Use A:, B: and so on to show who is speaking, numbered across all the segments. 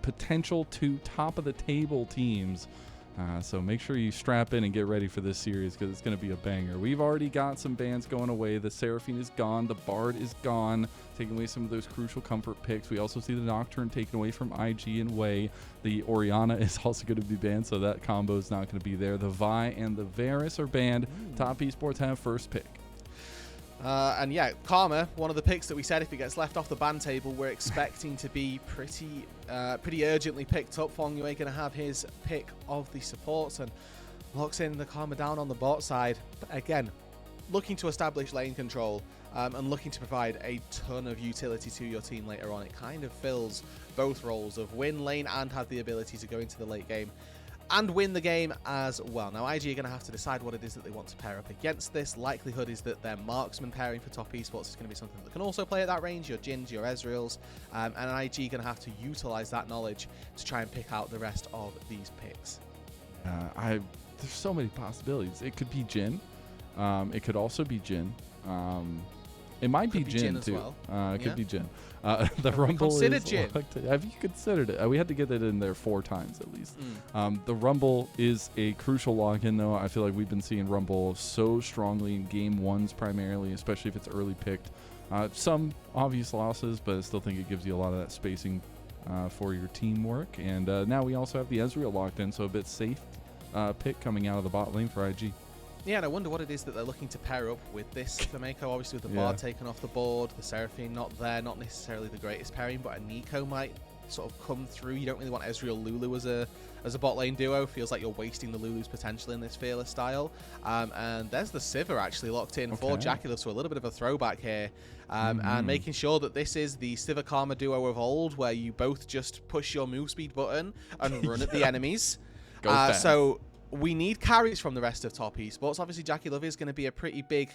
A: potential 2 top-of-the-table teams. So make sure you strap in and get ready for this series because it's going to be a banger. We've already got some bans going away. The Seraphine is gone. The Bard is gone, taking away some of those crucial comfort picks. We also see the Nocturne taken away from IG and Jwei. The Orianna is also going to be banned, so that combo is not going to be there. The Vi and the Varus are banned. Top Esports have first pick.
B: And yeah, Karma, one of the picks that we said if it gets left off the ban table, we're expecting to be pretty urgently picked up. Fengyue going to have his pick of the supports and locks in the Karma down on the bot side. But again, looking to establish lane control and looking to provide a ton of utility to your team later on. It kind of fills both roles of win lane and have the ability to go into the late game and win the game as well. Now, IG are going to have to decide what it is that they want to pair up against this. Likelihood is that their marksman pairing for top esports is going to be something that can also play at that range, your Jins, your Ezreals, and IG are going to have to utilize that knowledge to try and pick out the rest of these picks.
A: There's so many possibilities. It could be Jin. It could also be Jin. It might be Jin too. Well. It could be Jin. The Rumble is
B: Jin?
A: Have you considered it? We had to get it in there 4 times at least. The Rumble is a crucial login, though. I feel like we've been seeing Rumble so strongly in game 1s primarily, especially if it's early picked. Some obvious losses, but I still think it gives you a lot of that spacing for your teamwork. And now we also have the Ezreal locked in, so a bit safe pick coming out of the bot lane for IG.
B: Yeah, and I wonder what it is that they're looking to pair up with this Fameko. Obviously, with the Bard taken off the board, the Seraphine not there, not necessarily the greatest pairing, but a Nico might sort of come through. You don't really want Ezreal Lulu as a bot lane duo. Feels like you're wasting the Lulu's potential in this Fearless style. And there's the Sivir actually locked in for JiaQi, so a little bit of a throwback here. And making sure that this is the Sivir Karma duo of old, where you both just push your move speed button and run at the enemies. So we need carries from the rest of top esports. Obviously, JiaQi Love is going to be a pretty big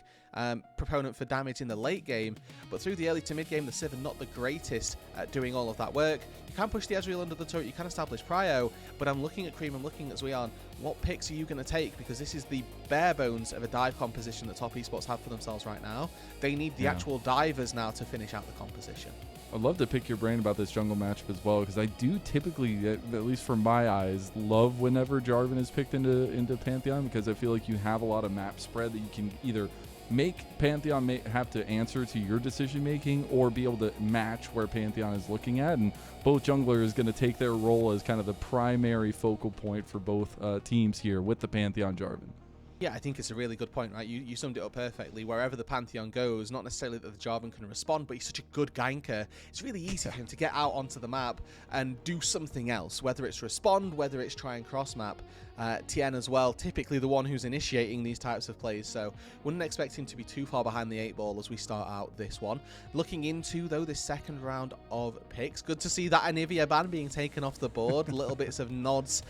B: proponent for damage in the late game, but through the early to mid game, the Civ are not the greatest at doing all of that work. You can push the Ezreal under the turret, you can establish prio, but I'm looking at Creme, I'm looking at Jwei. What picks are you going to take? Because this is the bare bones of a dive composition that top esports have for themselves right now. They need the actual divers now to finish out the composition.
A: I'd love to pick your brain about this jungle matchup as well, because I do typically, at least from my eyes, love whenever Jarvan is picked into Pantheon, because I feel like you have a lot of map spread that you can either make Pantheon have to answer to your decision making or be able to match where Pantheon is looking at, and both junglers is going to take their role as kind of the primary focal point for both teams here with the Pantheon Jarvan.
B: Yeah, I think it's a really good point, right? You summed it up perfectly. Wherever the Pantheon goes, not necessarily that the Jarvan can respond, but he's such a good ganker. It's really easy for him to get out onto the map and do something else, whether it's respond, whether it's try and cross-map. Tien as well, typically the one who's initiating these types of plays, so wouldn't expect him to be too far behind the 8-ball as we start out this one. Looking into, though, this second round of picks, good to see that Anivia ban being taken off the board. Little bits of nods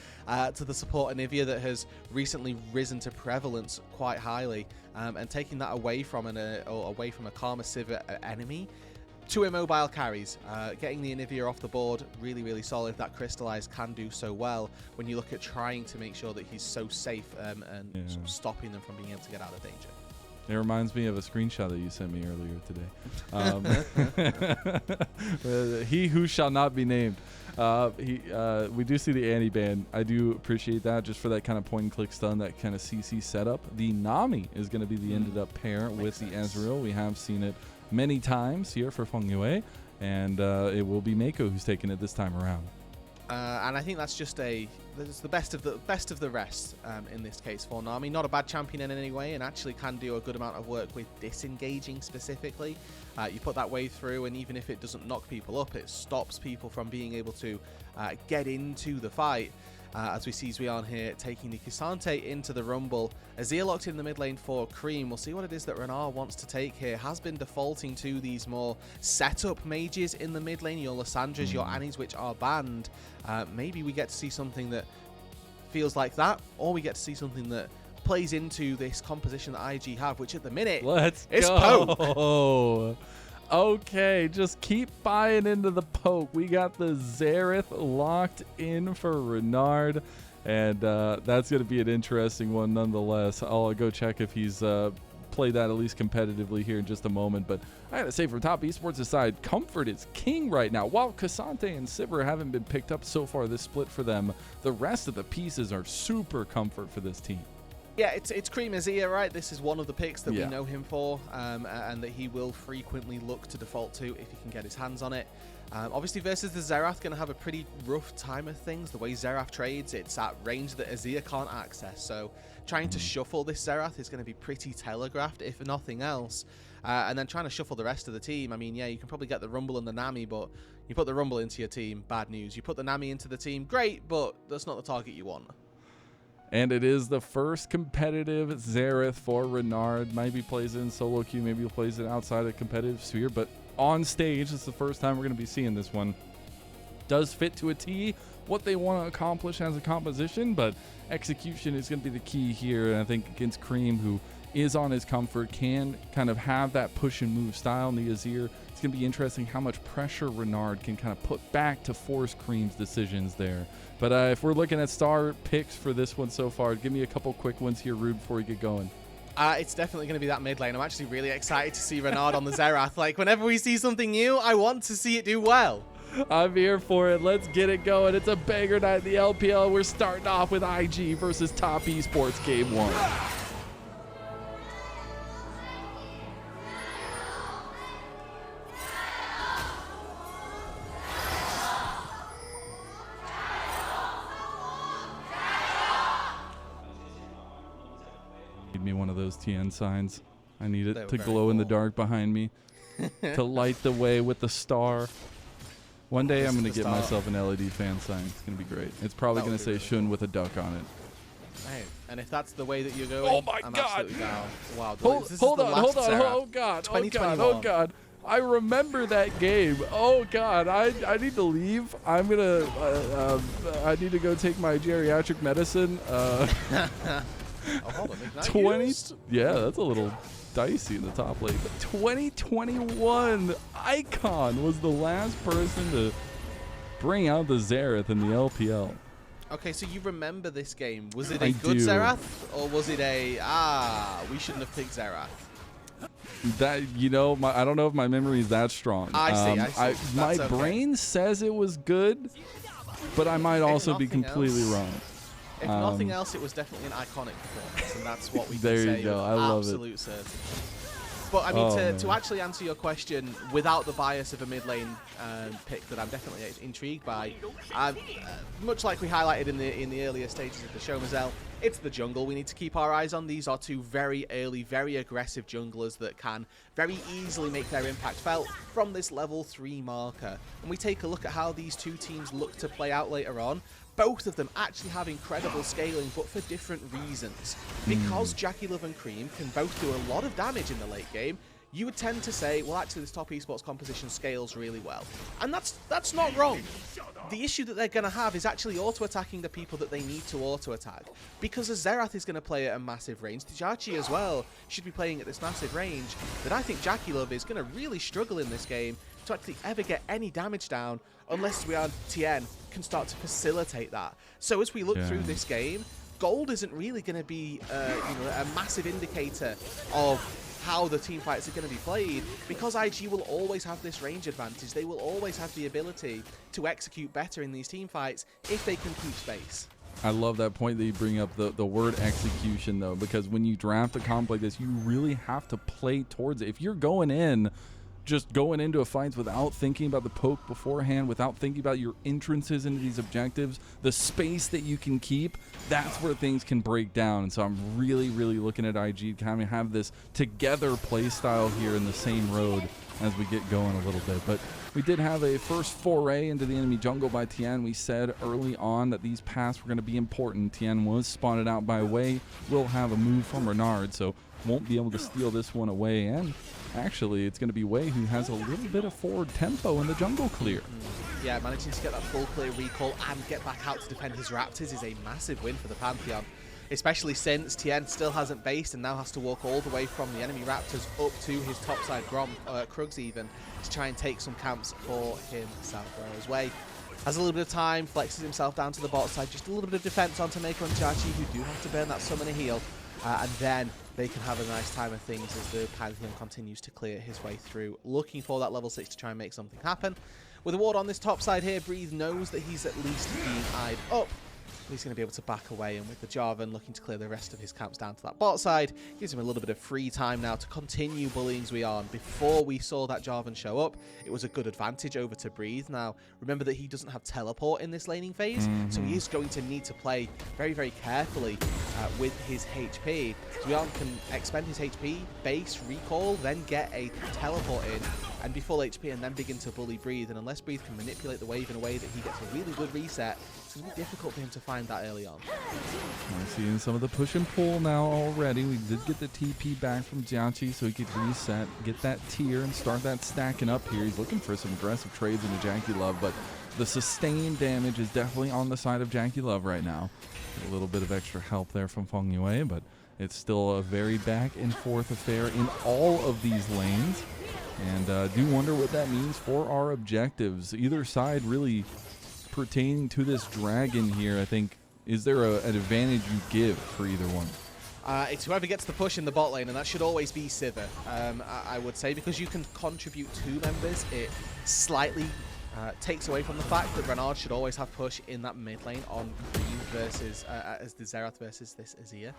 B: to the support Anivia that has recently risen to prevalence quite highly, and taking that away from a Karma Civ enemy. 2 immobile carries, getting the Anivia off the board, really, really solid. That Crystallize can do so well when you look at trying to make sure that he's so safe and sort of stopping them from being able to get out of danger.
A: It reminds me of a screenshot that you sent me earlier today. He who shall not be named. We do see the anti-ban. I do appreciate that, just for that kind of point-and-click stun, that kind of CC setup. The Nami is going to be the ended-up pair with the Ezreal. We have seen it many times here for Fengyue, and it will be Mako who's taking it this time around.
B: And I think that's just the best of the rest in this case for Nami. Not a bad champion in any way, and actually can do a good amount of work with disengaging specifically. You put that wave through, and even if it doesn't knock people up, it stops people from being able to get into the fight. As we see Jwei here taking the K'Sante into the Rumble. Azir locked in the mid lane for Creme. We'll see what it is that Renar wants to take here. Has been defaulting to these more setup mages in the mid lane. Your Lissandras, your Annies, which are banned. Maybe we get to see something that feels like that, or we get to see something that plays into this composition that IG have, which at the minute is Poke.
A: Okay, just keep buying into the poke. We got the Xerath locked in for Renard, and that's going to be an interesting one nonetheless. I'll go check if he's play that at least competitively here in just a moment. But I gotta say, from top esports side, comfort is king right now. While Cassante and Sivir haven't been picked up so far this split for them, the rest of the pieces are super comfort for this team.
B: Yeah, it's Creme Azir, right? This is one of the picks that we know him for, and that he will frequently look to default to if he can get his hands on it. Obviously, versus the Xerath, going to have a pretty rough time of things. The way Xerath trades, it's at range that Azir can't access. So trying to shuffle this Xerath is going to be pretty telegraphed, if nothing else. And then trying to shuffle the rest of the team. I mean, yeah, you can probably get the Rumble and the Nami, but you put the Rumble into your team, bad news. You put the Nami into the team, great, but that's not the target you want.
A: And it is the first competitive Xerath for Renard. Maybe plays it in solo queue, maybe he plays it outside a competitive sphere, but on stage, it's the first time we're going to be seeing this one. Does fit to a T what they want to accomplish as a composition, but execution is going to be the key here. And I think against Creme, who is on his comfort, can kind of have that push and move style in the Azir. It's going to be interesting how much pressure Renard can kind of put back to force Creme's decisions there. But if we're looking at star picks for this one so far, give me a couple quick ones here, Rude, before we get going.
B: It's definitely going to be that mid lane. I'm actually really excited to see Renard on the Xerath. Like, whenever we see something new, I want to see it do well.
A: I'm here for it. Let's get it going. It's a banger night in the LPL. We're starting off with IG versus Top Esports Game 1. Give me one of those TN signs. I need it to glow in the dark behind me to light the way with the star. One day I'm going to get myself an LED fan sign. It's going to be great. It's probably going to say Shun with a duck on it.
B: Hey, and if that's the way that you're going,
A: oh my
B: I'm
A: God!
B: absolutely down. Wow,
A: hold on! Oh God! Oh God! Oh God! I remember that game. Oh God! I need to leave. I'm gonna. I need to go take my geriatric medicine.
B: Oh, hold on.
A: 20. Yeah, that's a little dicey in the top lane. But 2021 Icon was the last person to bring out the Xerath in the LPL.
B: Okay, so you remember this game. Was it a good Xerath, or was it a, we shouldn't have picked Xerath?
A: That, you know, I don't know if my memory is that strong.
B: I see.
A: My brain says it was good, but I might also be completely wrong.
B: If nothing else, it was definitely an iconic performance, and that's what we can
A: there
B: say.
A: You go. I love
B: absolute certainty. But I mean, to actually answer your question without the bias of a mid lane pick that I'm definitely intrigued by, much like we highlighted in the earlier stages of the show, Mazel, it's the jungle we need to keep our eyes on. These are two very early, very aggressive junglers that can very easily make their impact felt from this level 3 marker. And we take a look at how these two teams look to play out later on. Both of them actually have incredible scaling, but for different reasons. Because JiaQi and Creme can both do a lot of damage in the late game, you would tend to say, well, actually, this top esports composition scales really well. And that's not wrong. The issue that they're going to have is actually auto-attacking the people that they need to auto-attack. Because as Xerath is going to play at a massive range, JiaQi as well should be playing at this massive range, that I think JiaQi is going to really struggle in this game to actually ever get any damage down unless we on TN can start to facilitate that. So as we look through this game, gold isn't really going to be a massive indicator of how the team fights are going to be played, because IG will always have this range advantage. They will always have the ability to execute better in these team fights if they can keep space.
A: I love that point that you bring up, the word execution, though, because when you draft a comp like this, you really have to play towards it. If you're going into a fight without thinking about the poke beforehand, without thinking about your entrances into these objectives, the space that you can keep, that's where things can break down. And so I'm really, really looking at IG to kind of have this together play style here in the same road as we get going a little bit. But we did have a first foray into the enemy jungle by Tian. We said early on that these paths were going to be important. Tian was spotted out by Jwei. Will have a move from Renard, so won't be able to steal this one away. And actually, it's going to be Jwei who has a little bit of forward tempo in the jungle clear.
B: Yeah, managing to get that full clear recall and get back out to defend his Raptors is a massive win for the Pantheon, especially since Tien still hasn't based and now has to walk all the way from the enemy Raptors up to his topside Krugs even, to try and take some camps for himself. Whereas Jwei has a little bit of time, flexes himself down to the bot side, just a little bit of defense onto Mako and JiaQi, who do have to burn that summoner heal. And then they can have a nice time of things as the Pantheon continues to clear his way through, looking for that level 6 to try and make something happen. With a ward on this top side here, Breathe knows that he's at least being eyed up. He's going to be able to back away, and with the Jarvan looking to clear the rest of his camps down to that bot side, gives him a little bit of free time now to continue bullying Jwei. Before we saw that Jarvan show up, it was a good advantage over to Breathe. Now, remember that he doesn't have teleport in this laning phase, so he is going to need to play very, very carefully with his HP. Jwei can expend his HP, base, recall, then get a teleport in, and be full HP, and then begin to bully Breathe. And unless Breathe can manipulate the wave in a way that he gets a really good reset, it's going to be difficult for him to find that early on.
A: We're seeing some of the push and pull now already. We did get the TP back from JiaQi so he could reset, get that tier, and start that stacking up here. He's looking for some aggressive trades into JiaQi, but the sustained damage is definitely on the side of JiaQi right now. A little bit of extra help there from Fengyue, but it's still a very back and forth affair in all of these lanes. And do wonder what that means for our objectives. Either side really pertaining to this dragon here, I think. Is there an advantage you give for either one?
B: It's whoever gets the push in the bot lane, and that should always be Sivir, I would say, because you can contribute 2 members. It slightly takes away from the fact that Renard should always have push in that mid lane on Creme versus as the Xerath versus this Azir.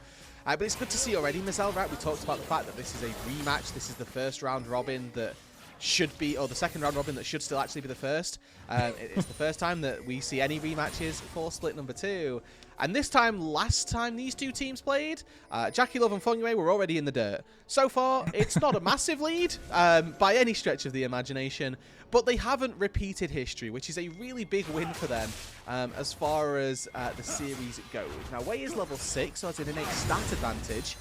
B: But it's good to see already, Mazel, right? We talked about the fact that this is a rematch. This is the first round robin that should be, or the second round robin that should still actually be the first. It's the first time that we see any rematches for split number 2. And this time, last time these two teams played, JiaQi and Fengyue were already in the dirt. So far, it's not a massive lead by any stretch of the imagination, but they haven't repeated history, which is a really big win for them as far as the series goes. Now, Jwei is level 6, so it's an innate stat advantage.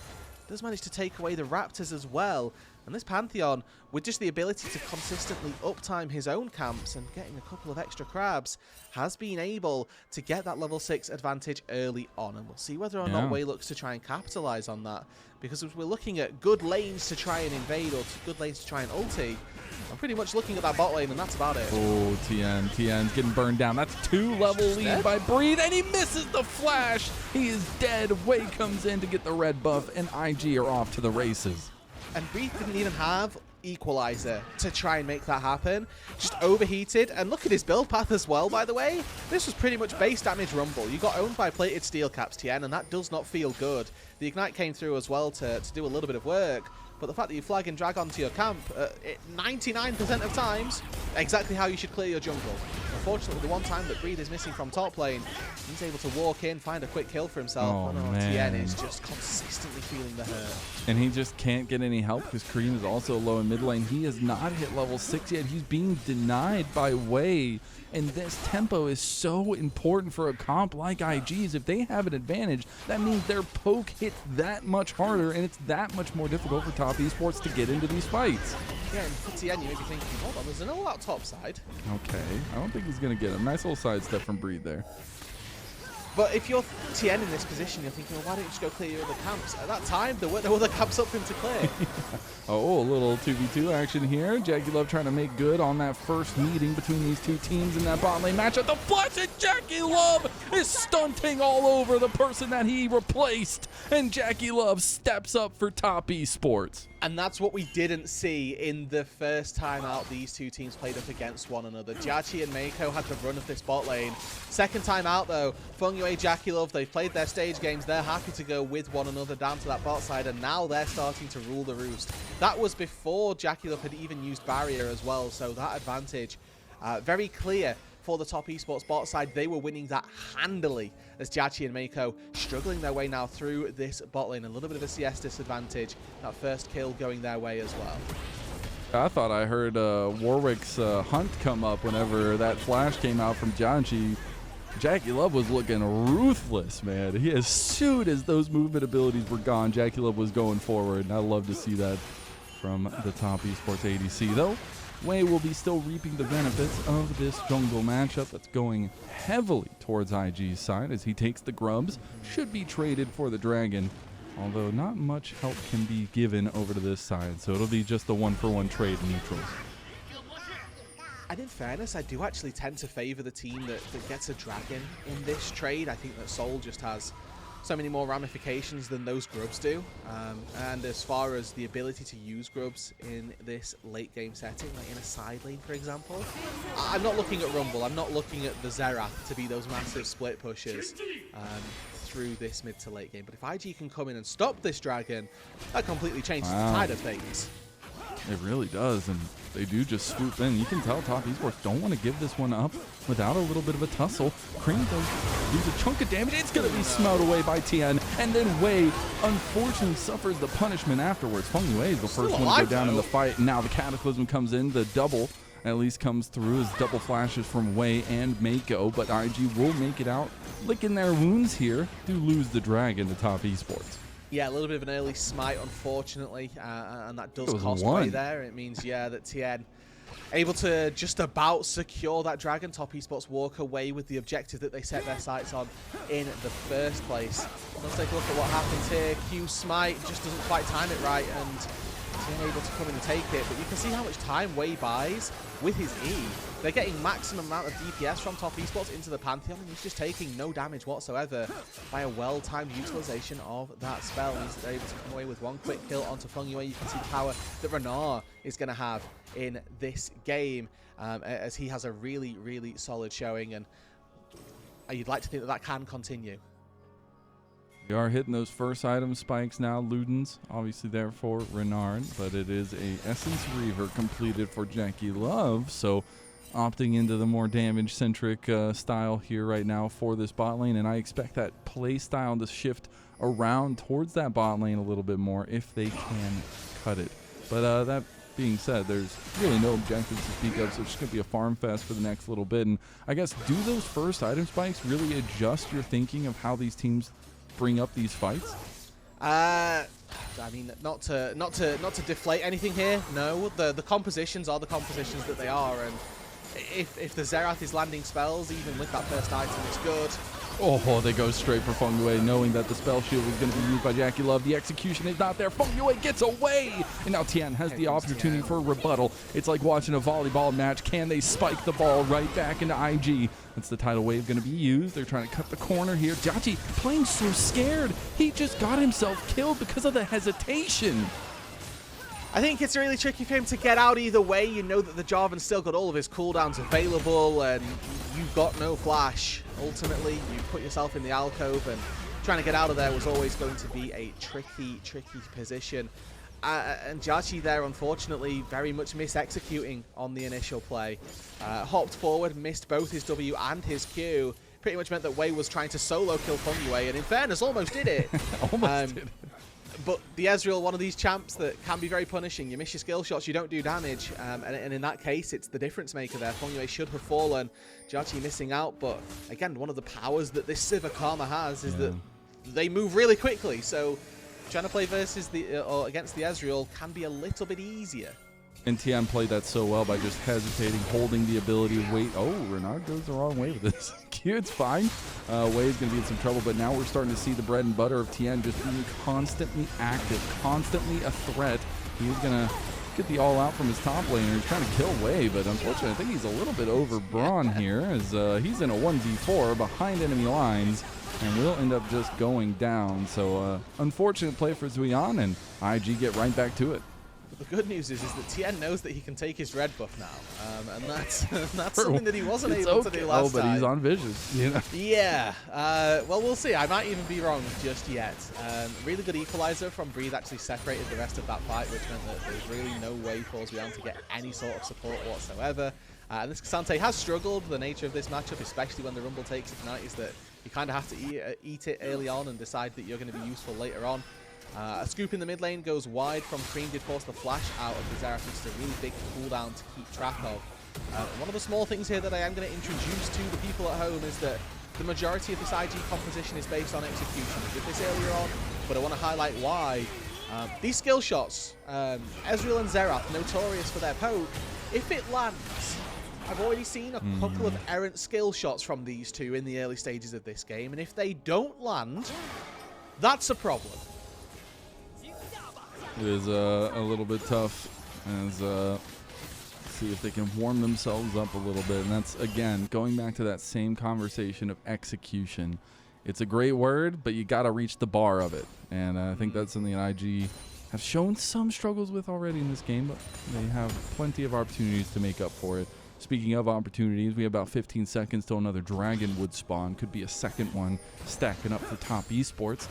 B: Does manage to take away the Raptors as well. And this Pantheon, with just the ability to consistently uptime his own camps and getting a couple of extra crabs, has been able to get that level 6 advantage early on. And we'll see whether or not Jwei looks to try and capitalize on that. Because if we're looking at good lanes to try and invade or good lanes to try and ulti, I'm pretty much looking at that bot lane, and that's about it.
A: Oh, TN's getting burned down. That's 2-level lead by Breathe, and he misses the flash. He is dead. Jwei comes in to get the red buff, and IG are off to the races.
B: And Breathe didn't even have Equalizer to try and make that happen. Just overheated. And look at his build path as well, by the way. This was pretty much base damage Rumble. You got owned by plated steel caps, TN, and that does not feel good. The Ignite came through as well to do a little bit of work. But the fact that you flag and drag onto your camp, 99% of times, exactly how you should clear your jungle. Unfortunately, the one time that Breathe is missing from top lane, he's able to walk in, find a quick kill for himself.
A: Oh, no,
B: TN is just consistently feeling the hurt.
A: And he just can't get any help because Creme is also low in mid lane. He has not hit level 6 yet. He's being denied by Jwei. And this tempo is so important for a comp like IG's. If they have an advantage, that means their poke hits that much harder, and it's that much more difficult for top esports to get into these fights.
B: Yeah, and for TN, you may be thinking, hold on, there's an all-out top side.
A: Okay, I don't think he's going to get him. Nice little sidestep from Breathe there.
B: But if you're TN in this position, you're thinking, well, why don't you just go clear your other camps? At that time, there were no other camps up for him to clear.
A: Oh, a little 2v2 action here. JiaQi trying to make good on that first meeting between these two teams in that bot lane matchup. The flash, and JiaQi is stunting all over the person that he replaced. And JiaQi steps up for top esports.
B: And that's what we didn't see in the first time out these two teams played up against one another. JiaQi and Meiko had the run of this bot lane. Second time out, though, Fengyue, JiaQi, they've played their stage games. They're happy to go with one another down to that bot side, and now they're starting to rule the roost. That was before JiaQi had even used barrier as well, so that advantage very clear for the top esports bot side. They were winning that handily as JiaQi and Meiko struggling their way now through this bot lane. A little bit of a CS disadvantage. That first kill going their way as well.
A: I thought I heard Warwick's hunt come up whenever that flash came out from JiaQi. JiaQi was looking ruthless, man. As soon as those movement abilities were gone, JiaQi was going forward, and I love to see that from the top esports ADC. Though, Jwei will be still reaping the benefits of this jungle matchup that's going heavily towards IG's side as he takes the grubs. Should be traded for the dragon, although not much help can be given over to this side, so it'll be just the one-for-one trade neutrals.
B: And in fairness, I do actually tend to favor the team that gets a dragon in this trade. I think that Soul just has so many more ramifications than those grubs do. And as far as the ability to use grubs in this late game setting, like in a side lane, for example, I'm not looking at Rumble. I'm not looking at the Xerath to be those massive split pushes through this mid to late game. But if IG can come in and stop this dragon, that completely changes the tide of things.
A: It really does, and they do just swoop in. You can tell Top Esports don't want to give this one up without a little bit of a tussle. Creme does lose a chunk of damage. It's going to be smelled away by TN, and then Jwei unfortunately suffers the punishment afterwards. Fengyue is the first one to go down in the fight, and now the Cataclysm comes in. The double at least comes through as double flashes from Jwei and Mako, but IG will make it out, licking their wounds here. Do lose the dragon to Top Esports.
B: Yeah, a little bit of an early smite, unfortunately, and that does cost Jwei there. It means, yeah, that TN able to just about secure that dragon. Top Esports walk away with the objective that they set their sights on in the first place. Let's take a look at what happens here. Q smite just doesn't quite time it right, and TN able to come in and take it. But you can see how much time Jwei buys with his E. They're getting maximum amount of DPS from Top Esports into the Pantheon, and he's just taking no damage whatsoever by a well-timed utilization of that spell. He's able to come away with one quick kill onto Fengyue. You can see the power that Renard is going to have in this game, as he has a really, really solid showing, and you'd like to think that that can continue.
A: We are hitting those first item spikes now. Ludens, obviously there for Renard, but it is a Essence Reaver completed for JiaQi Love, so opting into the more damage-centric style here right now for this bot lane, and I expect that play style to shift around towards that bot lane a little bit more if they can cut it. But that being said, there's really no objectives to speak of, so it's just going to be a farm fest for the next little bit. And I guess, do those first item spikes really adjust your thinking of how these teams bring up these fights?
B: I mean, not to deflate anything here. No, the compositions are the compositions that they are, and if the Xerath is landing spells, even with that first item, it's good.
A: Oh, they go straight for Fengyue, knowing that the spell shield was going to be used by JiaQi Love. The execution is not there. Fengyue gets away, and now Tian has the opportunity for a rebuttal. It's like watching a volleyball match. Can they spike the ball right back into IG? That's the tidal wave going to be used. They're trying to cut the corner here. JiaQi playing so scared. He just got himself killed because of the hesitation.
B: I think it's really tricky for him to get out either way. You know that the Jarvan's still got all of his cooldowns available, and you've got no flash. Ultimately, you put yourself in the alcove, and trying to get out of there was always going to be a tricky position. And JiaQi there, unfortunately, very much mis-executing on the initial play. Hopped forward, missed both his W and his Q. Pretty much meant that Jwei was trying to solo kill Fengyue, and in fairness, almost did it.
A: Almost did it.
B: But the Ezreal, one of these champs that can be very punishing. You miss your skill shots, you don't do damage. And in that case, it's the difference maker there. Fengyue should have fallen. JiaQi missing out. But again, one of the powers that this Sivir Karma has is that they move really quickly. So trying to play versus or against the Ezreal can be a little bit easier.
A: And TM played that so well by just hesitating, holding the ability to wait. Oh, Renard goes the wrong way with this. Q, it's fine. Jwei's going to be in some trouble, but now we're starting to see the bread and butter of TN just being constantly active, constantly a threat. He's going to get the all-out from his top laner. He's trying to kill Jwei, but unfortunately, I think he's a little bit over Braun here, as he's in a 1v4 behind enemy lines, and will end up just going down. So, unfortunate play for Zuyan, and IG get right back to it.
B: But the good news is that Tien knows that he can take his red buff now, and that's something that he wasn't able to do last time.
A: Oh, but he's on vision, you know?
B: Yeah, well, we'll see. I might even be wrong just yet. Really good equalizer from Breathe actually separated the rest of that fight, which meant that there's really no way for Zuyan to get any sort of support whatsoever. And this K'Sante has struggled. The nature of this matchup, especially when the Rumble takes Ignite, is that you kind of have to eat it early on and decide that you're going to be useful later on. A scoop in the mid lane goes wide from Creme, did force the flash out of the Xerath, which is a really big cooldown to keep track of. One of the small things here that I am going to introduce to the people at home is that the majority of this IG composition is based on execution. I did this earlier on, but I want to highlight why. These skill shots, Ezreal and Xerath, notorious for their poke, if it lands, I've already seen a couple of errant skill shots from these two in the early stages of this game, and if they don't land, that's a problem.
A: It is a little bit tough, as see if they can warm themselves up a little bit. And that's, again, going back to that same conversation of execution. It's a great word, but you got to reach the bar of it. And I think that's something that IG have shown some struggles with already in this game, but they have plenty of opportunities to make up for it. Speaking of opportunities, we have about 15 seconds till another dragon would spawn. Could be a second one stacking up for top esports.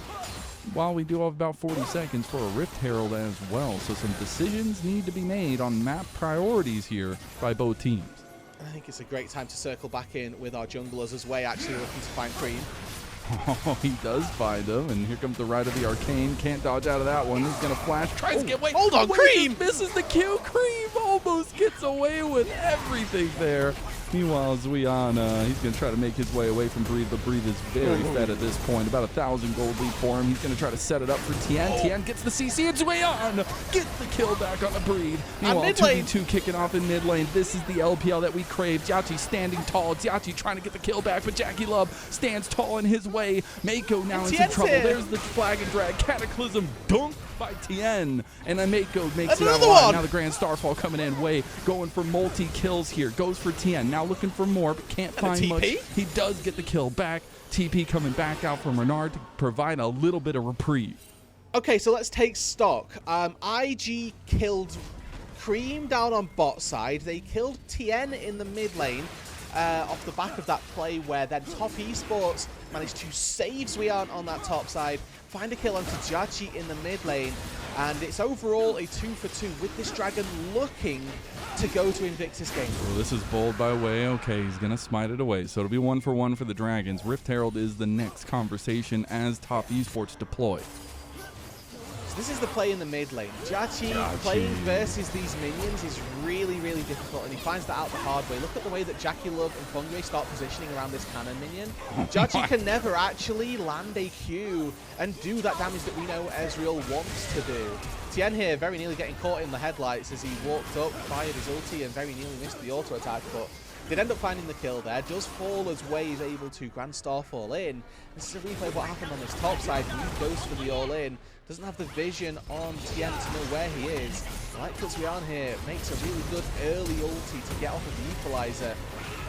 A: While we do have about 40 seconds for a Rift Herald as well. So some decisions need to be made on map priorities here by both teams.
B: I think it's a great time to circle back in with our junglers as Jwei actually looking to find Creme.
A: Oh, he does find him, and here comes the Rite of the Arcane. Can't dodge out of that one. He's going to flash. Tries to get away.
B: Hold on, Creme!
A: Misses the kill. Creme almost gets away with everything there. Meanwhile, Jwei, he's going to try to make his way away from Breathe, but Breathe is very fed at this point. About 1,000 gold lead for him. He's going to try to set it up for Tien. Tien gets the CC, and Jwei gets the kill back on the Breathe. Meanwhile, 2v2 kicking off in mid lane. This is the LPL that we crave. JiaQi standing tall. JiaQi trying to get the kill back, but JiaQi Love stands tall in his way. Mako now into trouble. There's the flag and drag. Cataclysm dunked by Tien. And then Mako makes it out alive. Now the Grand Starfall coming in. Jwei going for multi-kills here. Goes for Tien. Now looking for more, but can't find much. He does get the kill back. TP coming back out from Renard to provide a little bit of reprieve.
B: Okay, so let's take stock. IG killed Creme down on bot side. They killed Tien in the mid lane. Off the back of that play where then top esports managed to save Jwei on that top side, find a kill onto JiaQi in the mid lane, and it's overall a 2-for-2 with this dragon looking to go to Invictus Gaming.
A: Well, this is bold by Jwei. Okay, he's going to smite it away. So it'll be 1-for-1 for the Dragons. Rift Herald is the next conversation as top esports deploy.
B: So this is the play in the mid lane. JiaQi playing versus these minions is really, really difficult, and he finds that out the hard way. Look at the way that JiaQi Love and Fengyue start positioning around this cannon minion. JiaQi can never actually land a Q and do that damage that we know Ezreal wants to do. Tien here very nearly getting caught in the headlights as he walked up, fired his ulti, and very nearly missed the auto attack, but they'd end up finding the kill there. Does fall as Jwei is able to Grand Starfall in. This is a replay of what happened on this top side. He goes for the all-in. Doesn't have the vision on Tien to know where he is. Like Jwei here makes a really good early ulti to get off of the equalizer.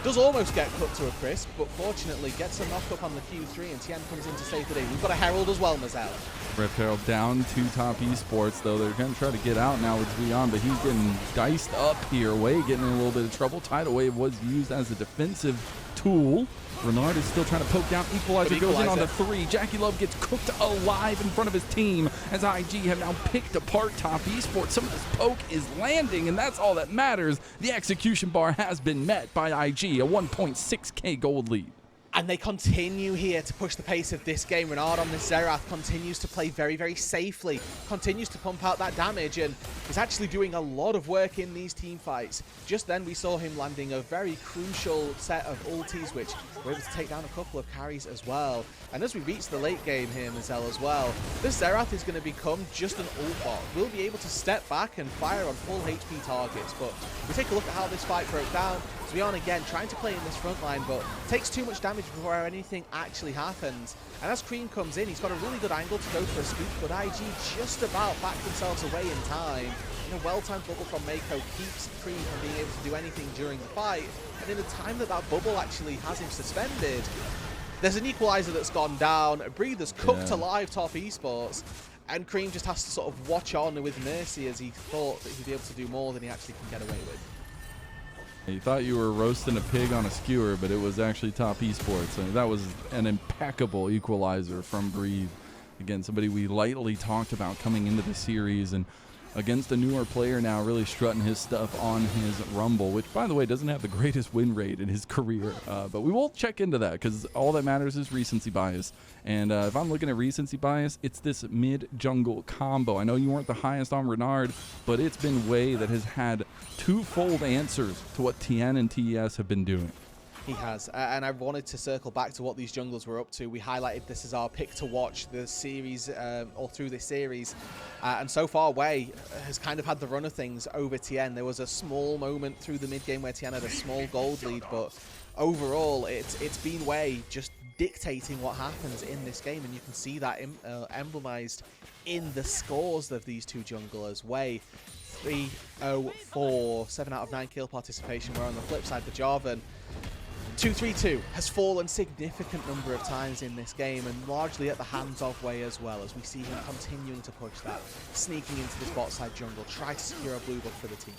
B: Does almost get cut to a crisp, but fortunately gets a knock up on the Q3, and Tien comes in to save the day. We've got a Herald as well, Mazel.
A: Rift Herald down to top esports, though. They're going to try to get out now with Jwei, but he's getting diced up here. Jwei getting in a little bit of trouble. Tidal Wave was used as a defensive tool. Renard is still trying to poke down. Equalizer goes in on the 3. JiaQi Love gets cooked alive in front of his team as IG have now picked apart top esports. Some of this poke is landing, and that's all that matters. The execution bar has been met by IG, a 1.6k gold lead.
B: And they continue here to push the pace of this game. Renard on this Xerath continues to play very, very safely, continues to pump out that damage, and is actually doing a lot of work in these team fights. Just then we saw him landing a very crucial set of ultis, which were able to take down a couple of carries as well. And as we reach the late game here, Mazel, as well, this Xerath is going to become just an ult bot. We'll be able to step back and fire on full HP targets, but we take a look at how this fight broke down. Jwei again trying to play in this front line, but takes too much damage before anything actually happens. And as Creme comes in, he's got a really good angle to go for a scoop, but IG just about backed themselves away in time. And a well-timed bubble from Mako keeps Creme from being able to do anything during the fight. And in the time that that bubble actually has him suspended, there's an equalizer that's gone down. Breather's cooked alive top esports. And Creme just has to sort of watch on with mercy as he thought that he'd be able to do more than he actually can get away with.
A: You thought you were roasting a pig on a skewer, but it was actually top esports. And that was an impeccable equalizer from Breathe. Again, somebody we lightly talked about coming into the series, and against a newer player now really strutting his stuff on his Rumble, which, by the way, doesn't have the greatest win rate in his career. But we will check into that because all that matters is recency bias. And if I'm looking at recency bias, it's this mid-jungle combo. I know you weren't the highest on Renard, but it's been Jwei that has had twofold answers to what Tien and TES have been doing.
B: He has, and I wanted to circle back to what these junglers were up to. We highlighted this as our pick to watch the series, or through this series, and so far Jwei has kind of had the run of things over Tien. There was a small moment through the mid game where Tien had a small gold lead, but overall it's been Jwei just dictating what happens in this game, and you can see that emblemized in the scores of these two junglers. Jwei 3-0-4, 7 out of 9 kill participation, where on the flip side the Jarvan 2-3-2 has fallen significant number of times in this game, and largely at the hands of Jwei as well, as we see him continuing to push that, sneaking into this bot side jungle, try to secure a blue buff for the team.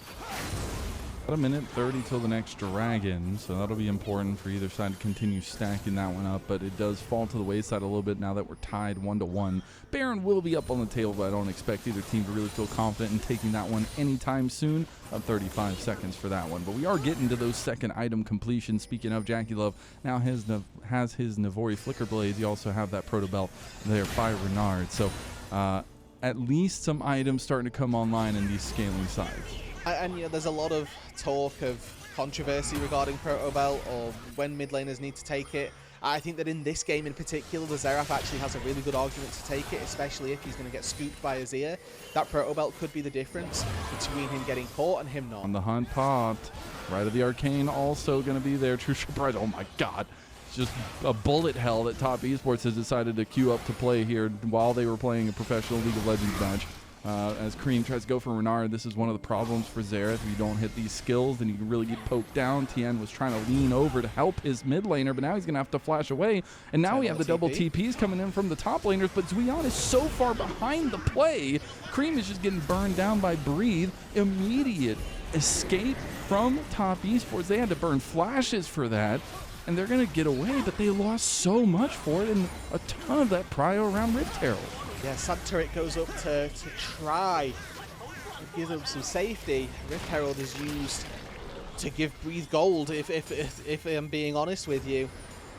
A: About a minute 30 till the next dragon, so that'll be important for either side to continue stacking that one up, but it does fall to the wayside a little bit now that we're tied 1-1. Baron will be up on the table, but I don't expect either team to really feel confident in taking that one anytime soon. About 35 seconds for that one, but we are getting to those second item completions. Speaking of, JiaQi now has his Navori Flicker Blades. You also have that Proto Belt there by Renard, so at least some items starting to come online in these scaling sides.
B: And you know, there's a lot of talk of controversy regarding Proto Belt or when mid laners need to take it. I think that in this game in particular, the Xerath actually has a really good argument to take it, especially if he's going to get scooped by Azir. That Proto Belt could be the difference between him getting caught and him not.
A: On the hunt popped. Right of the Arcane also going to be there. True surprise. Oh my god. It's just a bullet hell that Top Esports has decided to queue up to play here while they were playing a professional League of Legends match. As Creme tries to go for Renard, this is one of the problems for Xerath. If you don't hit these skills, then you can really get poked down. TN was trying to lean over to help his mid laner, but now he's going to have to flash away. And now we have the double TPs coming in from the top laners, but Jwei is so far behind the play. Creme is just getting burned down by Breathe. Immediate escape from Top Esports. They had to burn flashes for that, and they're going to get away, but they lost so much for it, and a ton of that prio around Rift Herald.
B: Yeah, Sub Turret goes up to try to give them some safety. Rift Herald is used to give Breathe gold, if I'm being honest with you.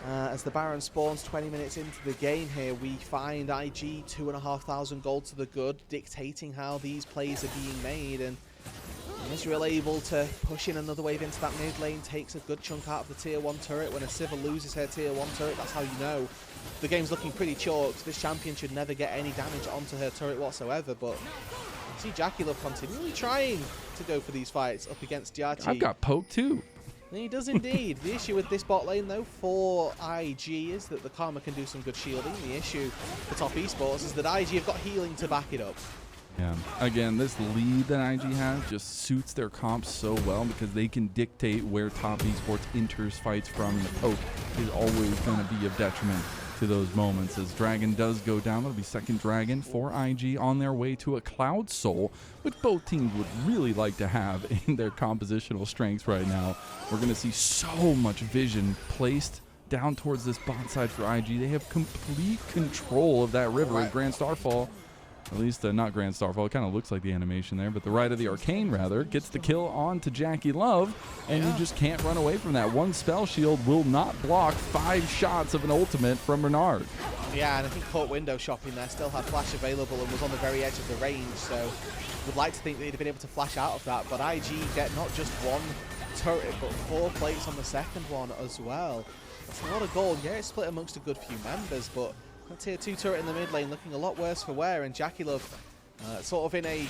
B: As the Baron spawns 20 minutes into the game here, we find IG 2,500 gold to the good, dictating how these plays are being made. And Israel able to push in another wave into that mid lane, takes a good chunk out of the tier 1 turret. When a Sivir loses her tier 1 turret, that's how you know the game's looking pretty chalked. This champion should never get any damage onto her turret whatsoever, but I see JiaQi continually trying to go for these fights up against JiaQi.
A: I've got poked too.
B: He does indeed. The issue with this bot lane, though, for IG is that the Karma can do some good shielding. The issue for Top Esports is that IG have got healing to back it up.
A: Yeah. Again, this lead that IG has just suits their comp so well because they can dictate where Top Esports enters fights from. The poke is always going to be of detriment to those moments. As Dragon does go down, it'll be second Dragon for IG on their way to a Cloud Soul, which both teams would really like to have in their compositional strengths right now. We're going to see so much vision placed down towards this bot side for IG. They have complete control of that river with Grand Starfall. At least not Grand Starfall. It kind of looks like the animation there, but the Rite of the Arcane, rather, gets the kill on to JiaQi, and you just can't run away from that. One spell shield will not block 5 shots of an ultimate from Renard.
B: Yeah, and I think caught window shopping there, still had flash available and was on the very edge of the range, so would like to think that he'd have been able to flash out of that, but IG get not just one turret, but 4 plates on the second one as well. That's a lot of gold. Yeah, it's split amongst a good few members, but a tier 2 turret in the mid lane looking a lot worse for wear, and JiaQi sort of in a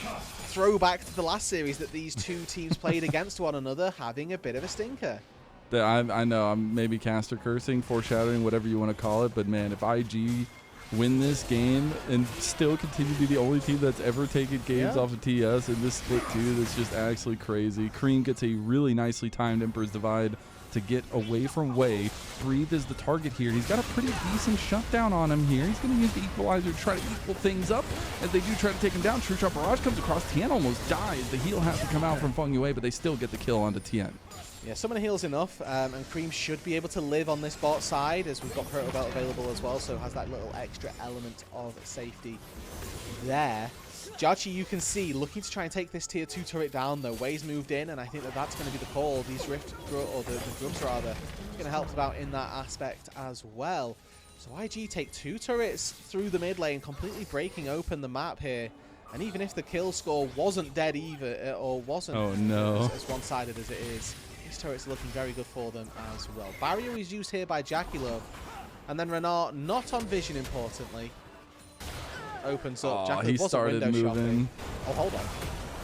B: throwback to the last series that these two teams played against one another, having a bit of a stinker.
A: I know I'm maybe caster cursing, foreshadowing, whatever you want to call it, but man, if IG win this game and still continue to be the only team that's ever taken games off of TES in this split 2, that's just absolutely crazy. Creme gets a really nicely timed Emperor's Divide to get away from Jwei. Breathe is the target here. He's got a pretty decent shutdown on him here. He's going to use the equalizer to try to equal things up as they do try to take him down. True Shot Barrage comes across. Tien almost dies. The heal has to come out from Fengyue, but they still get the kill onto Tien.
B: Yeah, Summoner heal's enough, and Creme should be able to live on this bot side as we've got Proto Belt available as well, so has that little extra element of safety there. JiaQi, you can see, looking to try and take this tier 2 turret down, though. Jwei's moved in, and I think that that's going to be the call. These the grubs, rather, going to help out in that aspect as well. So IG take 2 turrets through the mid lane, completely breaking open the map here. And even if the kill score wasn't dead either, or wasn't as one-sided as it is, these turrets are looking very good for them as well. Barrier is used here by JiaQi, and then Renard not on vision, importantly. Opens up.
A: Oh, he started moving.
B: Shopping. Oh, hold on.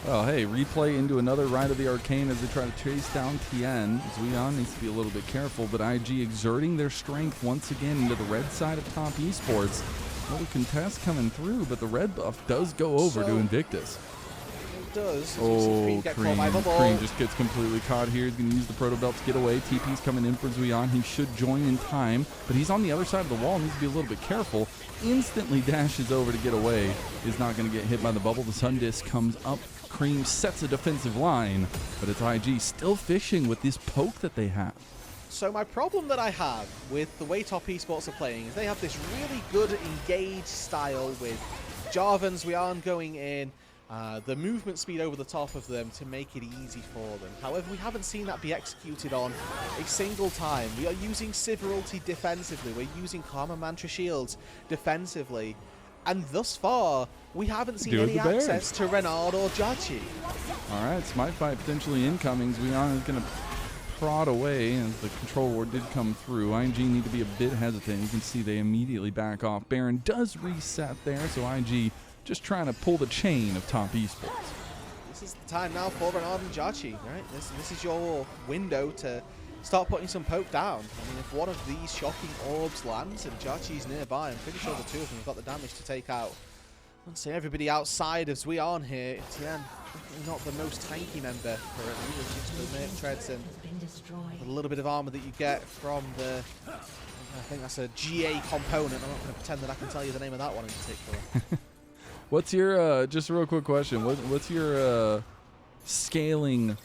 A: Oh, hey, replay into another Rite of the Arcane as they try to chase down Tien. Jwei needs to be a little bit careful, but IG exerting their strength once again into the red side of Top Esports. Little contest coming through, but the red buff does go over to Invictus.
B: that does.
A: Oh,
B: Creme
A: Creme just gets completely caught here. He's going to use the Proto Belt to get away. TP's coming in for Jwei. He should join in time, but he's on the other side of the wall. Needs to be a little bit careful. Instantly dashes over to get away. Is not going to get hit by the bubble. The Sun Disc comes up. Creme sets a defensive line, but it's IG still fishing with this poke that they have.
B: So my problem that I have with the way Top Esports are playing is they have this really good engaged style with Jarvan's Zwian going in, the movement speed over the top of them to make it easy for them. However, we haven't seen that be executed on a single time. We are using Sivir ulti defensively, we're using Karma Mantra shields defensively, and thus far, we haven't seen any access to Renard or JiaQi.
A: All right, Smite Fight potentially incoming. Zwian is going to prod away as the control ward did come through. IG need to be a bit hesitant. You can see they immediately back off. Baron does reset there, so IG just trying to pull the chain of Top Esports.
B: This is the time now for Renard and JiaQi, right? This is your window to start putting some poke down. I mean, if one of these shocking orbs lands and JiaQi's nearby, I'm pretty sure the two of them have got the damage to take out. I'd say everybody outside of Zwian here. TN, definitely not the most tanky member currently, with just the Merc Treads and a little bit of armor that you get from the, I think that's a GA component. I'm not going to pretend that I can tell you the name of that one in particular.
A: What's your, just a real quick question, what's your scaling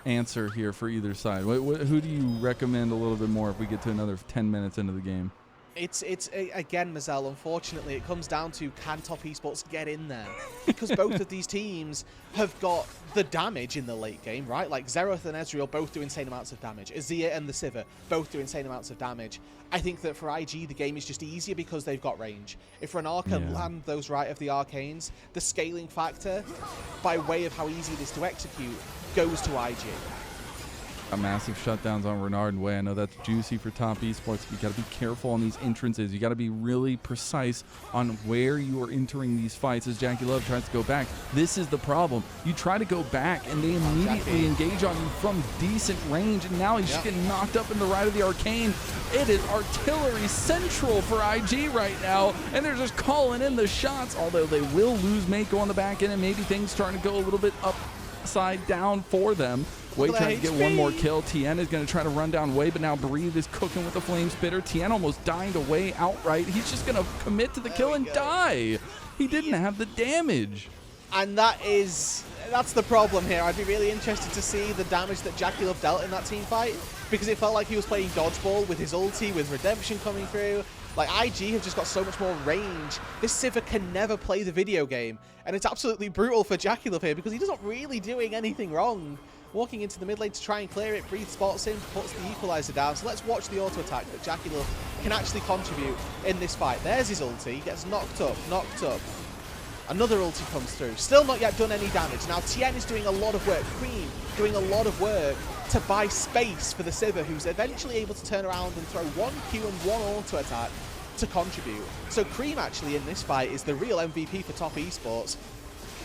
A: answer here for either side? Who do you recommend a little bit more if we get to another 10 minutes into the game?
B: It's again, Mazel, unfortunately, it comes down to can Top Esports get in there? Because both of these teams have got the damage in the late game, right? Like Xerath and Ezreal both do insane amounts of damage. Azir and the Sivir both do insane amounts of damage. I think that for IG, the game is just easier because they've got range. If Renard can land those right of the arcanes, the scaling factor, by way of how easy it is to execute, goes to IG.
A: Massive shutdowns on Renard and Jwei. I know that's juicy for Top Esports. You got to be careful on these entrances. You got to be really precise on where you are entering these fights. As JiaQi Love tries to go back, this is the problem. You try to go back, and they immediately engage on you from decent range, and now he's just getting knocked up in the right of the arcane. It is artillery central for IG right now, and they're just calling in the shots. Although they will lose Mako on the back end, and maybe things starting to go a little bit upside down for them. Jwei trying to get one more kill. TN is going to try to run down Jwei, but now Breathe is cooking with the Flame Spitter. TN almost dying to Jwei outright. He's just going to commit to the kill and die. He didn't have the damage.
B: And that's the problem here. I'd be really interested to see the damage that JiaQi Love dealt in that team fight, because it felt like he was playing dodgeball with his ulti, with Redemption coming through. Like, IG have just got so much more range. This Sivir can never play the video game, and it's absolutely brutal for JiaQi Love here because he doesn't really doing anything wrong. Walking into the mid lane to try and clear it, Breathe spots him, puts the equalizer down. So let's watch the auto attack that JiaQi Love can actually contribute in this fight. There's his ulti, he gets knocked up. Another ulti comes through, still not yet done any damage. Now TN is doing a lot of work, Creme doing a lot of work to buy space for the Sivir, who's eventually able to turn around and throw one Q and one auto attack to contribute. So Creme actually in this fight is the real MVP for Top Esports.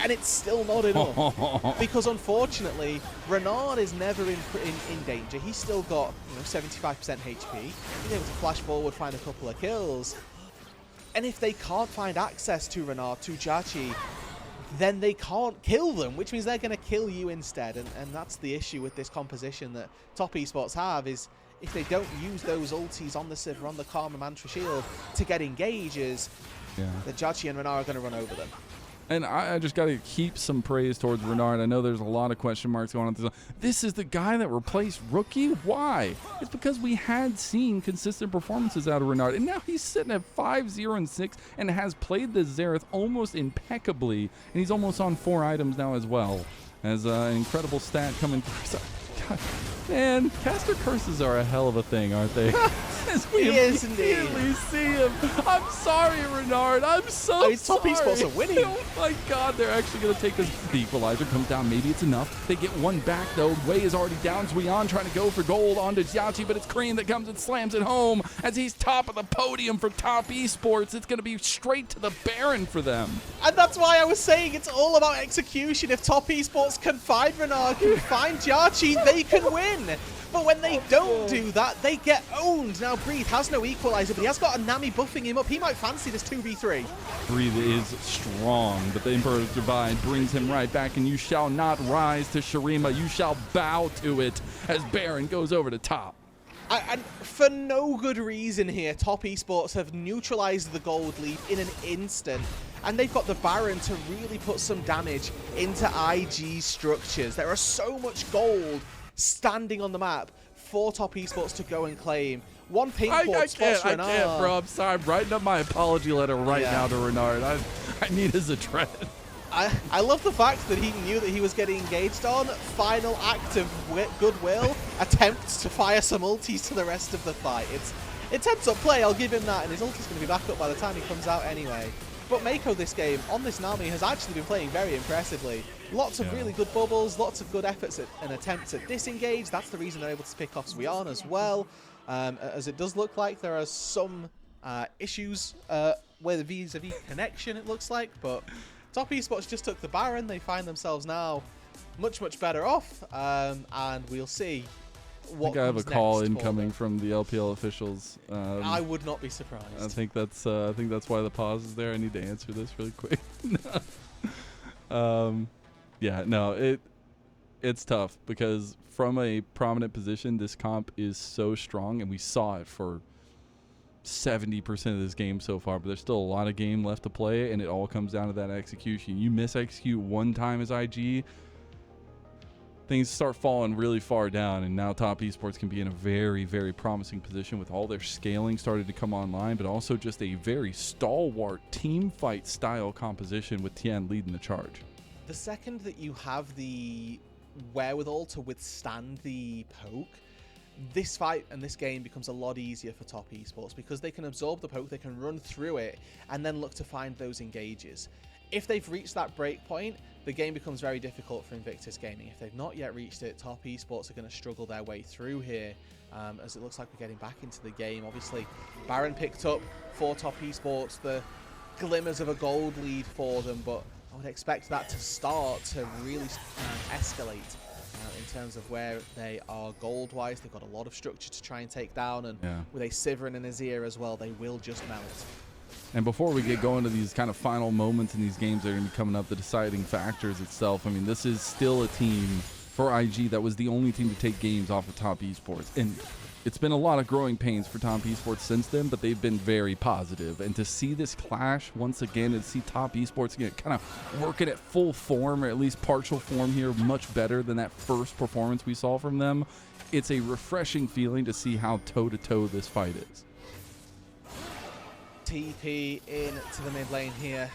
B: And it's still not enough because unfortunately Renard is never in danger. He's still got 75% HP. He's able to flash forward, find a couple of kills. And if they can't find access to Renard, to JiaQi, then they can't kill them, which means they're going to kill you instead. And that's the issue with this composition that Top Esports have, is if they don't use those ultis on the Sivir, on the Karma Mantra shield to get engages, the JiaQi and Renard are going to run over them.
A: And I just got to keep some praise towards Renard. I know there's a lot of question marks going on. This is the guy that replaced Rookie? Why? It's because we had seen consistent performances out of Renard. And now he's sitting at 5-0-6 and has played the Xerath almost impeccably. And he's almost on 4 items now as well. As an incredible stat coming through. God, man, caster curses are a hell of a thing, aren't they?
B: He is indeed.
A: See him. I'm sorry, Renard. I'm so sorry.
B: Top Esports are winning.
A: Oh my God, they're actually going to take this. The equalizer comes down. Maybe it's enough. They get one back though. Jwei is already down. Zwian trying to go for gold onto JiaQi, but it's Creme that comes and slams it home as he's top of the podium for Top Esports. It's going to be straight to the Baron for them.
B: And that's why I was saying it's all about execution. If Top Esports can find Renard, can find JiaQi, they can win. But when they don't do that, they get owned. Now, Breathe has no equalizer, but he has got a Nami buffing him up. He might fancy this 2v3.
A: Breathe is strong, but the Emperor's Divide brings him right back, and you shall not rise to Shurima. You shall bow to it as Baron goes over to top.
B: And for no good reason here, Top Esports have neutralized the gold lead in an instant, and they've got the Baron to really put some damage into IG's structures. There are so much gold standing on the map for Top Esports to go and claim. One pink board spots Renard.
A: I can't, bro. I'm sorry. I'm writing up my apology letter right now to Renard. I need his address.
B: I love the fact that he knew that he was getting engaged on. Final act of goodwill, attempts to fire some ultis to the rest of the fight. It's heads up play, I'll give him that, and his ulti's going to be back up by the time he comes out anyway. But Mako this game, on this Nami, has actually been playing very impressively. Lots of really good bubbles, lots of good efforts and attempts at disengage. That's the reason they're able to pick off Zwian as well. As it does look like there are some issues with the vis-a-vis connection, it looks like. But Top Esports just took the Baron. They find themselves now much, much better off. And we'll see what comes next. I think I have a call
A: incoming from the LPL officials.
B: I would not be surprised.
A: I think that's why the pause is there. I need to answer this really quick. Yeah, no, it's tough because from a prominent position, this comp is so strong, and we saw it for 70% of this game so far, but there's still a lot of game left to play, and it all comes down to that execution. You mis-execute one time as IG, things start falling really far down, and now Top Esports can be in a very, very promising position with all their scaling started to come online, but also just a very stalwart team fight style composition with Tian leading the charge.
B: The second that you have the wherewithal to withstand the poke, this fight and this game becomes a lot easier for Top Esports because they can absorb the poke, they can run through it, and then look to find those engages. If they've reached that break point, the game becomes very difficult for Invictus Gaming. If they've not yet reached it, Top Esports are going to struggle their way through here, as it looks like we're getting back into the game. Obviously, Baron picked up for Top Esports the glimmers of a gold lead for them, but I would expect that to start to really escalate in terms of where they are gold-wise. They've got a lot of structure to try and take down, and with a Sivir and an Azir as well, they will just melt.
A: And before we get going to these kind of final moments in these games that are going to be coming up, the deciding factors itself, I mean, this is still a team for IG that was the only team to take games off of Top Esports. And it's been a lot of growing pains for Top Esports since then, but they've been very positive. And to see this clash once again and see Top Esports again kind of working at full form, or at least partial form here, much better than that first performance we saw from them, it's a refreshing feeling to see how toe-to-toe this fight is.
B: TP into the mid lane here.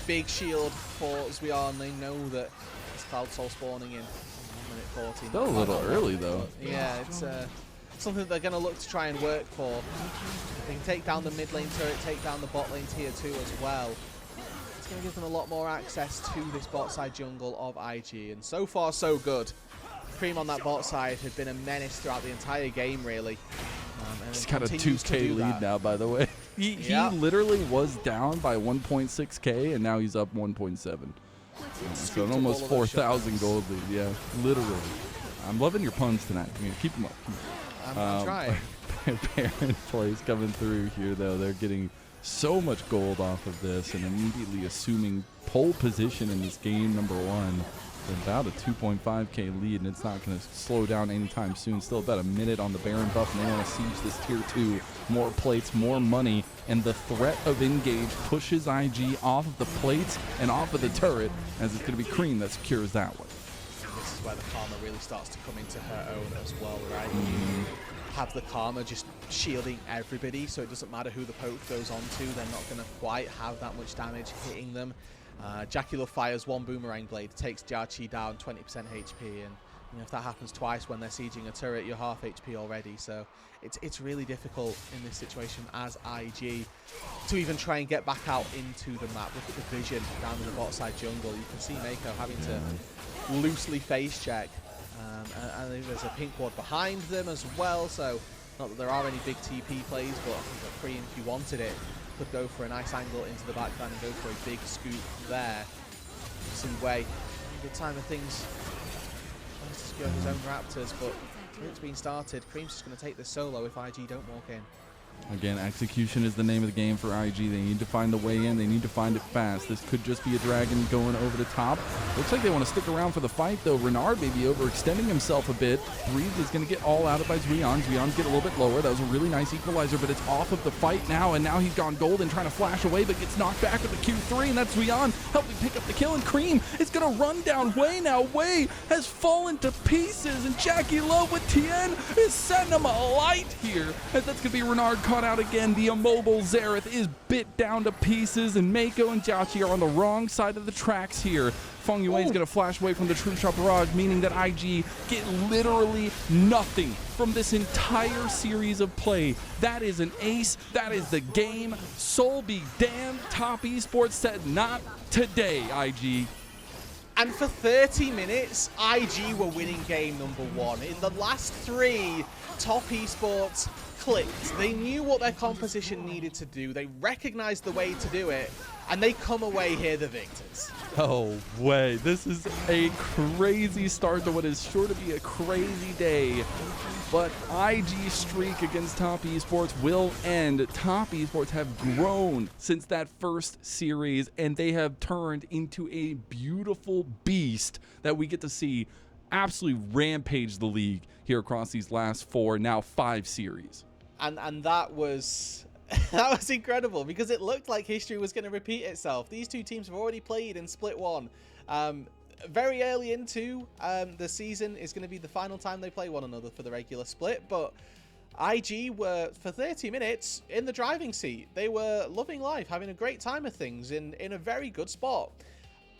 B: Big shield for Zwian. They know that it's Cloud Soul spawning in 1 minute 14.
A: Still a little early though.
B: Yeah, it's something that they're going to look to try and work for. They can take down the mid lane turret, take down the bot lane tier 2 as well. It's going to give them a lot more access to this bot side jungle of IG, and so far so good. Creme on that bot side had been a menace throughout the entire game, really.
A: He's got a 2K lead now, by the way. He literally was down by 1.6K, and now he's up 1.7. So an almost 4,000 gold lead. Yeah, literally. I'm loving your puns tonight. I mean, keep them up.
B: I'm trying.
A: Baron plays coming through here, though. They're getting so much gold off of this and immediately assuming pole position in this game number 1. About a 2.5K lead, and it's not going to slow down anytime soon. Still about a minute on the Baron buff, and they want to siege this tier 2. More plates, more money, and the threat of engage pushes IG off of the plates and off of the turret, as it's going to be Creme that secures that one.
B: This is where the Karma really starts to come into her own as well, right? You have the Karma just shielding everybody, so it doesn't matter who the poke goes on to, they're not going to quite have that much damage hitting them. JiaQi fires one boomerang blade, takes JiaQi down 20% HP, and you know, if that happens twice when they're sieging a turret, you're half HP already. So it's really difficult in this situation as IG to even try and get back out into the map. Look at the vision down in the bot side jungle. You can see Mako having to loosely face check, and there's a pink ward behind them as well. So not that there are any big TP plays, but I think that Creme, if you wanted it, could go for a nice angle into the backline and go for a big scoop there. Jwei, good time of things. Wants to secure his own Raptors, but It's been started. Creme's just going to take this solo if IG don't walk in.
A: Again, execution is the name of the game for IG. They need to find the way in. They need to find it fast. This could just be a dragon going over the top. Looks like they want to stick around for the fight, though. Renard may be overextending himself a bit. Breeze is going to get all out of by Zwion. Zwion get a little bit lower. That was a really nice equalizer, but it's off of the fight now, and now he's gone golden, trying to flash away, but gets knocked back with the Q3, and that's Zwion helping pick up the kill, and Creme is going to run down Jwei now. Jwei has fallen to pieces, and JiaQi Love with TN is setting him alight here, as that's going to be Renard caught out again. The immobile Xerath is bit down to pieces, and Mako and JiaQi are on the wrong side of the tracks here. Fengyue is going to flash away from the True Shot Barrage, meaning that IG get literally nothing from this entire series of play. That is an ace. That is the game. Soul be damned. Top Esports said not today, IG.
B: And for 30 minutes, IG were winning game number 1. In the last 3, Top Esports clicked. They knew what their composition needed to do. They recognized the way to do it, and they come away here the victors.
A: Oh, way. This is a crazy start to what is sure to be a crazy day. But IG's streak against Top Esports will end. Top Esports have grown since that first series, and they have turned into a beautiful beast that we get to see absolutely rampage the league here across these last 4, now 5 series.
B: And that was that was incredible, because it looked like history was going to repeat itself. These two teams have already played in Split 1. Very early into the season is going to be the final time they play one another for the regular split, but IG were, for 30 minutes, in the driving seat. They were loving life, having a great time of things, in a very good spot.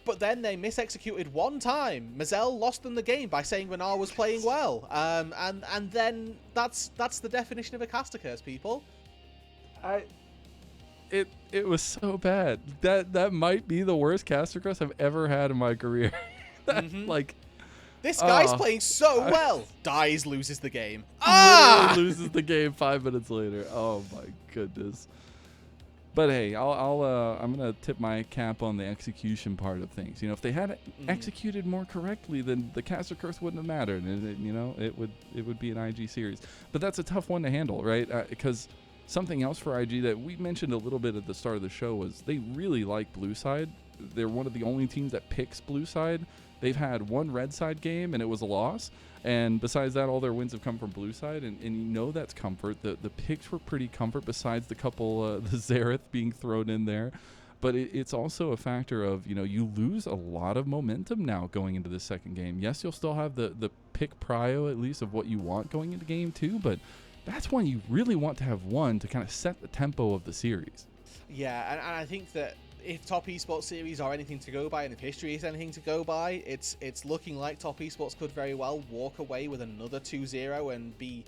B: But then they mis-executed one time. Mazel lost them the game by saying Renard was playing well. And then that's the definition of a caster curse, people.
A: It was so bad. That might be the worst caster curse I've ever had in my career. Like,
B: this guy's playing so well. Dies, loses the game.
A: Loses the game 5 minutes later. Oh my goodness. But hey, I'm gonna tip my cap on the execution part of things. You know, if they had executed more correctly, then the caster curse wouldn't have mattered. And it would be an IG series. But that's a tough one to handle, right? Because something else for IG that we mentioned a little bit at the start of the show was they really like blue side. They're one of the only teams that picks blue side. They've had one red side game and it was a loss. And besides that, all their wins have come from blue side, and you know that's comfort. The picks were pretty comfort, besides the couple, the Xerath being thrown in there. But it's also a factor of, you know, you lose a lot of momentum now going into the second game. Yes, you'll still have the pick prio, at least, of what you want going into game 2, but that's when you really want to have one to kind of set the tempo of the series.
B: Yeah, and I think that if Top Esports series are anything to go by, and if history is anything to go by, it's looking like Top Esports could very well walk away with another 2-0 and be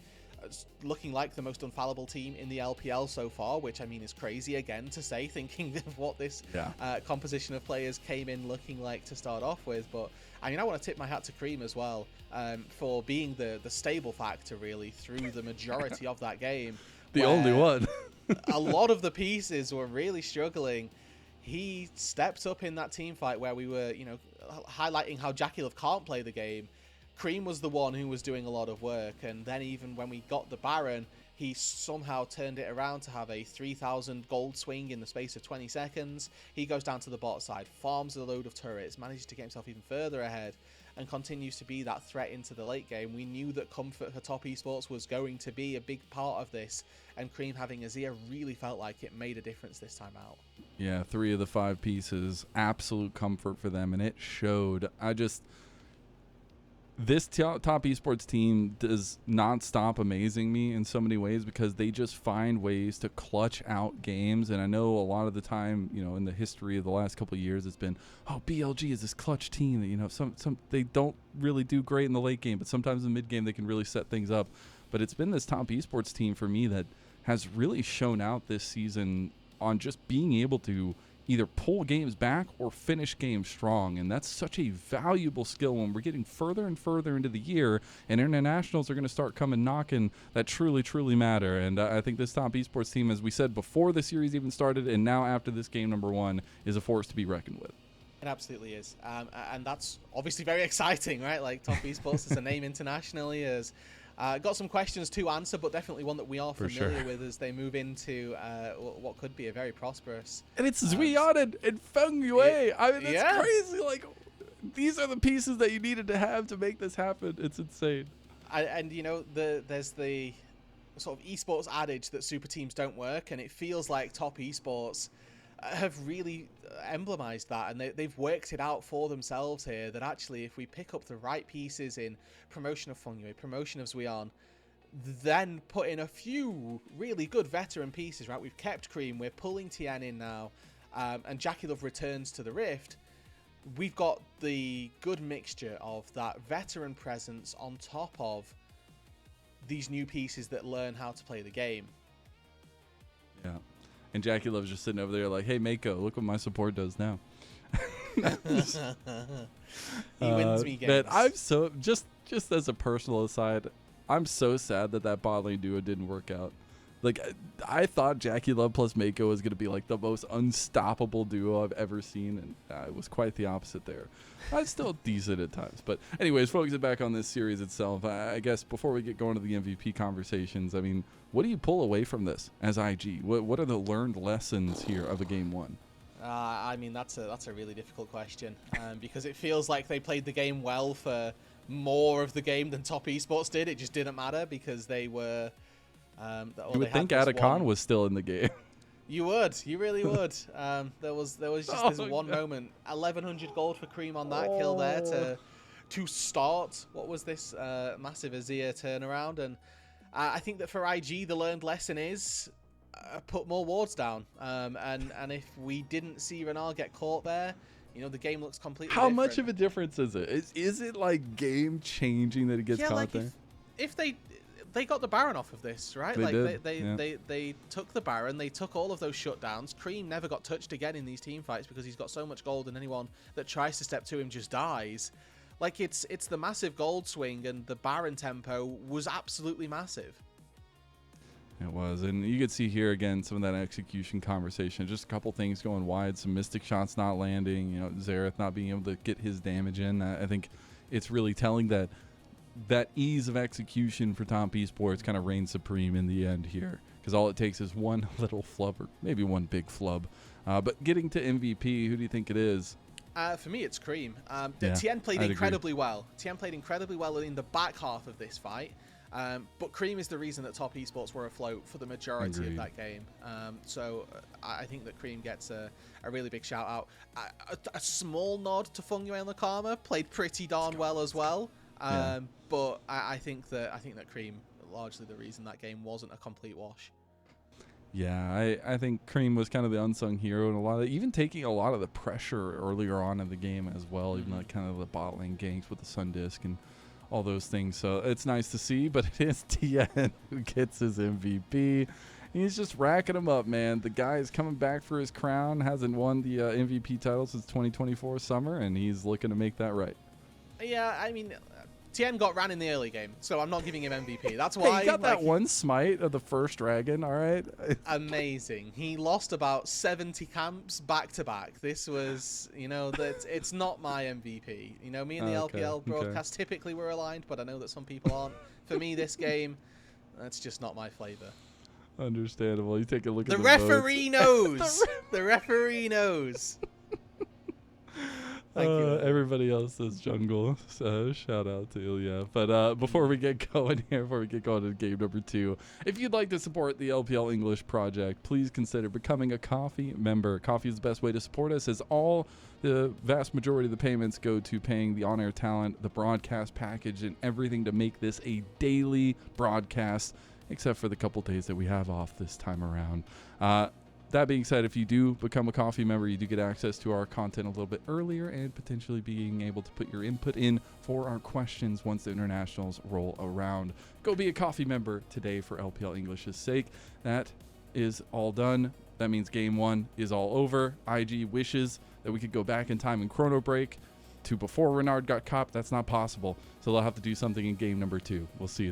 B: looking like the most unfallible team in the LPL so far, which, I mean, is crazy again to say, thinking of what this composition of players came in looking like to start off with. But I mean, I want to tip my hat to Creme as well, for being the stable factor really through the majority of that game.
A: The only one.
B: A lot of the pieces were really struggling. He stepped up in that team fight where we were, you know, highlighting how JiaQi Love can't play the game. Creme was the one who was doing a lot of work, and then even when we got the Baron, he somehow turned it around to have a 3,000 gold swing in the space of 20 seconds. He goes down to the bot side, farms a load of turrets, manages to get himself even further ahead, and continues to be that threat into the late game. We knew that comfort for Top Esports was going to be a big part of this, and Creme having Azir really felt like it made a difference this time out.
A: Yeah, 3 of the 5 pieces, absolute comfort for them, and it showed. This Top Esports team does not stop amazing me in so many ways, because they just find ways to clutch out games. And I know a lot of the time, you know, in the history of the last couple of years, it's been, oh, BLG is this clutch team that, you know, some they don't really do great in the late game, but sometimes in the mid game they can really set things up. But it's been this Top Esports team for me that has really shown out this season on just being able to either pull games back or finish games strong, and that's such a valuable skill when we're getting further and further into the year, and internationals are going to start coming knocking that truly matter. And I think this Top Esports team, as we said before the series even started, and now after this game number 1, is a force to be reckoned with.
B: It absolutely is, and that's obviously very exciting, right? Like, Top Esports is a name internationally, as Got some questions to answer, but definitely one that we are familiar
A: sure.
B: with as they move into what could be a very prosperous.
A: And it's Jwei and Fengyue. I mean, that's
B: yeah.
A: crazy. Like, these are the pieces that you needed to have to make this happen. It's insane.
B: And you know, there's the sort of esports adage that super teams don't work, and it feels like top esports have really emblemized that, and they've worked it out for themselves here, that actually if we pick up the right pieces in promotion of Fengyue, promotion of Jwei, then put in a few really good veteran pieces, right? We've kept Creme, we're pulling TN in now, and JiaQi returns to the Rift. We've got the good mixture of that veteran presence on top of these new pieces that learn how to play the game.
A: Yeah. And JiaQi just sitting over there like, hey, Mako, look what my support does now.
B: He wins me games.
A: Man, I'm so, just as a personal aside, I'm so sad that bot lane duo didn't work out. Like, I thought JiaQi plus Mako was going to be like the most unstoppable duo I've ever seen, and it was quite the opposite there. I'm still decent at times. But anyways, focusing back on this series itself, I guess before we get going to the MVP conversations, I mean, what do you pull away from this as IG? What are the learned lessons here of a game one?
B: I mean, that's a really difficult question, because it feels like they played the game well for more of the game than top esports did. It just didn't matter because they were...
A: you would think Atacon was still in the game.
B: You would. You really would. There was just this one moment. 1,100 gold for Creme on that kill there to start what was this massive Azir turnaround. And I think that for IG, the learned lesson is put more wards down. And if we didn't see Renard get caught there, you know, the game looks completely different.
A: How much of a difference is it? Is it like game changing that it gets caught there?
B: If they got the Baron off of this, right? They took the Baron, they took all of those shutdowns. Creme never got touched again in these team fights because he's got so much gold, and anyone that tries to step to him just dies. Like, it's the massive gold swing, and the Baron tempo was absolutely massive.
A: It was, and you could see here again some of that execution conversation. Just a couple things going wide, some mystic shots not landing. You know, Xerath not being able to get his damage in. I think it's really telling that ease of execution for top esports kind of reigns supreme in the end here, because all it takes is one little flub, or maybe one big flub. But getting to MVP, who do you think it is?
B: For me, it's Creme. TN played incredibly well. TN played incredibly well in the back half of this fight. But Creme is the reason that top esports were afloat for the majority of that game. So I think that Creme gets a really big shout out. A small nod to Fengyue and Lakama, played pretty darn well as well. But I think that Creme largely the reason that game wasn't a complete wash.
A: Yeah, I think Creme was kind of the unsung hero in a lot of, even taking a lot of the pressure earlier on in the game as well, even like kind of the bot lane ganks with the Sun Disc and all those things. So it's nice to see, but it is TN who gets his MVP. He's just racking them up, man. The guy is coming back for his crown, hasn't won the MVP title since 2024 summer, and he's looking to make that right.
B: Yeah, I mean, TN got ran in the early game, so I'm not giving him MVP. That's why
A: he got that one smite of the first dragon, all right?
B: Amazing. He lost about 70 camps back to back. This was, you know, that it's not my MVP. You know, me and the LPL broadcast typically were aligned, but I know that some people aren't. For me, this game, that's just not my flavor.
A: Understandable. You take a look at the
B: referee knows. The referee knows. Thank you.
A: Everybody else says jungle, so shout out to Ilya. But before we get going to game number 2, if you'd like to support the LPL English project, please consider becoming a Coffee member. Coffee is the best way to support us, as all the vast majority of the payments go to paying the on-air talent, the broadcast package, and everything to make this a daily broadcast, except for the couple days that we have off this time around. That being said, if you do become a Coffee member, you do get access to our content a little bit earlier and potentially being able to put your input in for our questions once the internationals roll around. Go be a Coffee member today for LPL English's sake. That is all done. That means game 1 is all over. IG wishes that we could go back in time and chrono break to before Renard got copped. That's not possible. So they'll have to do something in game number 2. We'll see you then.